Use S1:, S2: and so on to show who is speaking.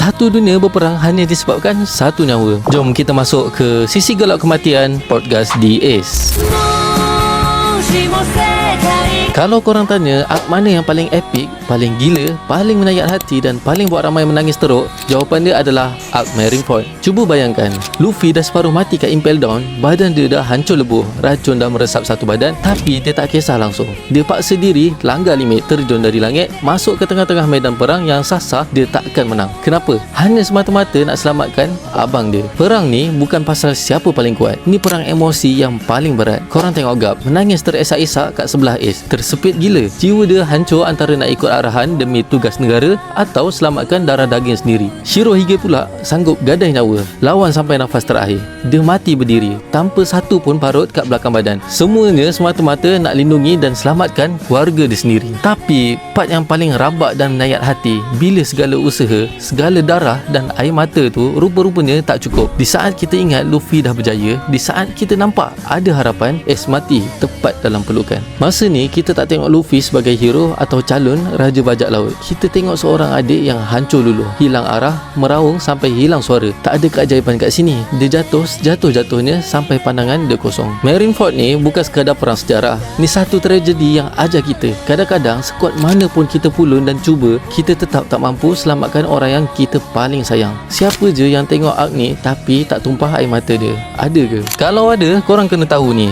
S1: Satu dunia berperang hanya disebabkan satu nyawa. Jom kita masuk ke sisi gelap kematian podcast di Ace. Kalau korang tanya arc mana yang paling epic, paling gila, paling menyayat hati dan paling buat ramai menangis teruk, jawapan dia adalah arc Marineford. Cuba bayangkan, Luffy dah separuh mati kat Impel Down, badan dia dah hancur lebuh, racun dah meresap satu badan, tapi dia tak kisah langsung. Dia paksa diri, langgar limit, terjun dari langit, masuk ke tengah-tengah medan perang yang sah-sah dia takkan menang. Kenapa? Hanya semata-mata nak selamatkan abang dia. Perang ni bukan pasal siapa paling kuat. Ni perang emosi yang paling berat. Korang tengok Garp, menangis terisak-isak kat sebelah Ace. Tersepit gila. Jiwa dia hancur antara nak ikut arahan demi tugas negara atau selamatkan darah daging sendiri. Shirohige pula sanggup gadai nyawa, lawan sampai nafas terakhir. Dia mati berdiri tanpa satu pun parut kat belakang badan. Semuanya semata-mata nak lindungi dan selamatkan keluarga dia sendiri. Tapi part yang paling rabak dan menyayat hati, bila segala usaha, segala darah dan air mata tu rupa-rupanya tak cukup. Di saat kita ingat Luffy dah berjaya, di saat kita nampak ada harapan, Ace mati tepat dalam pelukan. Masa ni kita tak tengok Luffy sebagai hero atau calon raja bajak laut. Kita tengok seorang adik yang hancur luluh, hilang arah, meraung sampai hilang suara. Tak ada keajaiban kat sini. Dia jatuh sejatuh-jatuhnya sampai pandangan dia kosong. Marineford ni bukan sekadar perang sejarah. Ni satu tragedi yang ajar kita. Kadang-kadang sekuat mana pun kita pulun dan cuba, kita tetap tak mampu selamatkan orang yang kita paling sayang. Siapa je yang tengok arc ni tapi tak tumpah air mata dia? Ada ke? Kalau ada, korang kena tahu ni.